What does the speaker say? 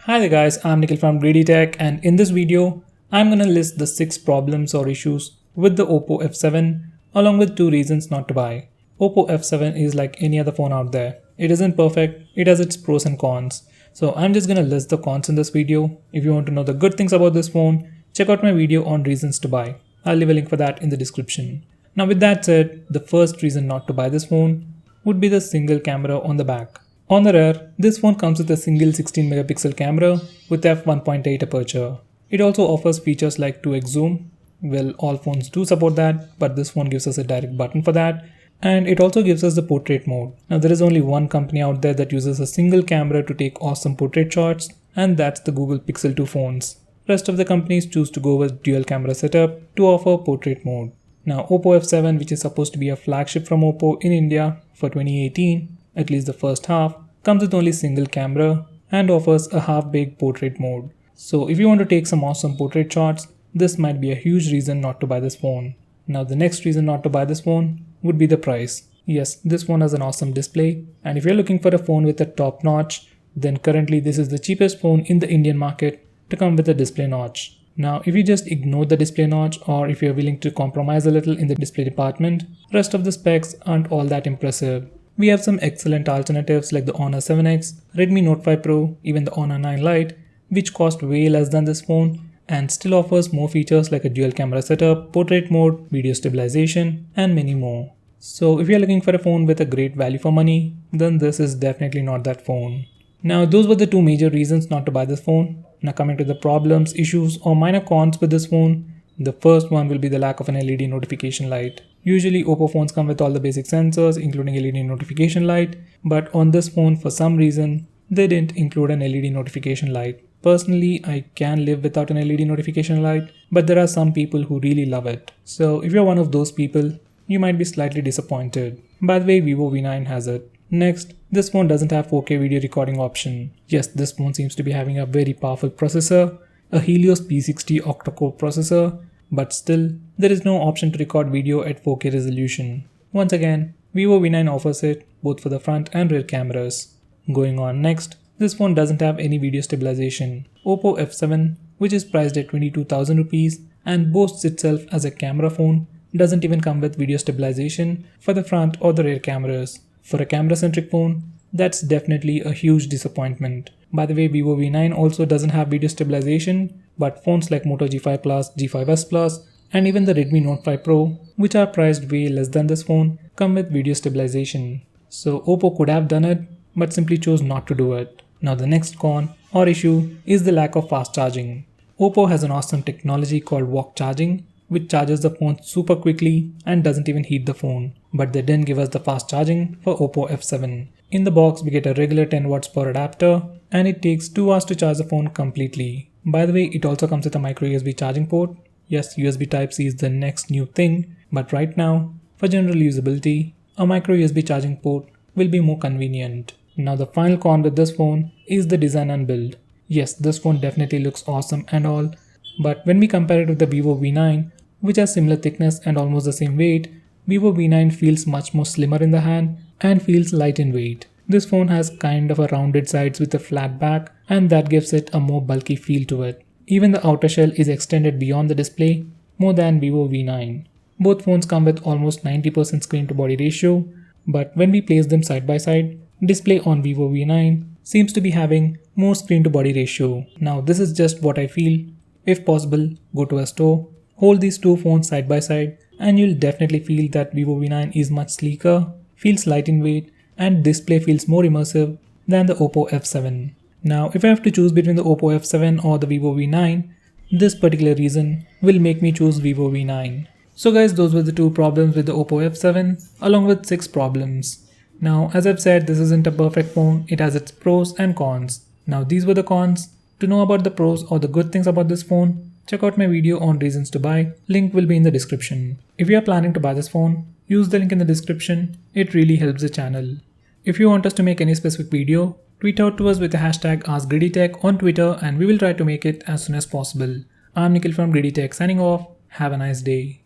Hi there guys, I'm Nikhil from GreedyTech, and in this video, I'm gonna list the 6 problems or issues with the OPPO F7 along with 2 reasons not to buy. OPPO F7 is like any other phone out there. It isn't perfect, it has its pros and cons. So I'm just gonna list the cons in this video. If you want to know the good things about this phone, check out my video on reasons to buy. I'll leave a link for that in the description. Now with that said, the first reason not to buy this phone would be the single camera on the back. On the rear, this phone comes with a single 16 megapixel camera with f1.8 aperture. It also offers features like 2x zoom. Well, all phones do support that, but this phone gives us a direct button for that. And it also gives us the portrait mode. Now there is only one company out there that uses a single camera to take awesome portrait shots, and that's the Google Pixel 2 phones. Rest of the companies choose to go with dual camera setup to offer portrait mode. Now OPPO F7, which is supposed to be a flagship from OPPO in India for 2018, at least the first half, comes with only single camera and offers a half-baked portrait mode. So if you want to take some awesome portrait shots, this might be a huge reason not to buy this phone. Now the next reason not to buy this phone would be the price. Yes, this phone has an awesome display, and if you're looking for a phone with a top notch, then currently this is the cheapest phone in the Indian market to come with a display notch. Now if you just ignore the display notch, or if you're willing to compromise a little in the display department, rest of the specs aren't all that impressive. We have some excellent alternatives like the Honor 7X, Redmi Note 5 Pro, even the Honor 9 Lite, which cost way less than this phone and still offers more features like a dual camera setup, portrait mode, video stabilization, and many more. So if you're looking for a phone with a great value for money, then this is definitely not that phone. Now those were the 2 major reasons not to buy this phone. Now coming to the problems, issues, or minor cons with this phone, the first one will be the lack of an LED notification light. Usually OPPO phones come with all the basic sensors including LED notification light, but on this phone for some reason they didn't include an LED notification light. Personally, I can live without an LED notification light, but there are some people who really love it. So if you're one of those people, you might be slightly disappointed. By the way, Vivo V9 has it. Next, this phone doesn't have 4K video recording option. Yes, this phone seems to be having a very powerful processor, a Helios P60 octa-core processor, but still, there is no option to record video at 4K resolution. Once again, Vivo V9 offers it both for the front and rear cameras. Going on next, this phone doesn't have any video stabilization. OPPO F7, which is priced at 22,000 rupees and boasts itself as a camera phone, doesn't even come with video stabilization for the front or the rear cameras. For a camera-centric phone, that's definitely a huge disappointment. By the way, Vivo V9 also doesn't have video stabilization, but phones like Moto G5 Plus, G5s Plus, and even the Redmi Note 5 Pro, which are priced way less than this phone, come with video stabilization. So OPPO could have done it, but simply chose not to do it. Now the next con or issue is the lack of fast charging. OPPO has an awesome technology called walk charging, which charges the phone super quickly and doesn't even heat the phone. But they didn't give us the fast charging for OPPO F7. In the box, we get a regular 10 watts per adapter, and it takes 2 hours to charge the phone completely. By the way, it also comes with a micro USB charging port. Yes, USB Type-C is the next new thing, but right now, for general usability, a micro USB charging port will be more convenient. Now the final con with this phone is the design and build. Yes, this phone definitely looks awesome and all, but when we compare it with the Vivo V9, which has similar thickness and almost the same weight, Vivo V9 feels much more slimmer in the hand and feels light in weight. This phone has kind of a rounded sides with a flat back, and that gives it a more bulky feel to it. Even the outer shell is extended beyond the display more than Vivo V9. Both phones come with almost 90% screen to body ratio, but when we place them side by side, display on Vivo V9 seems to be having more screen to body ratio. Now this is just what I feel. If possible, go to a store, hold these 2 phones side by side, and you'll definitely feel that Vivo V9 is much sleeker, feels light in weight, and display feels more immersive than the OPPO F7. Now if I have to choose between the OPPO F7 or the Vivo V9, this particular reason will make me choose Vivo V9. So guys, those were the 2 problems with the OPPO F7 along with 6 problems. Now as I've said, this isn't a perfect phone, it has its pros and cons. Now these were the cons. To know about the pros or the good things about this phone, check out my video on reasons to buy, link will be in the description. If you are planning to buy this phone, use the link in the description, it really helps the channel. If you want us to make any specific video, tweet out to us with the hashtag AskGreedyTech on Twitter and we will try to make it as soon as possible. I'm Nikhil from GreedyTech signing off, have a nice day.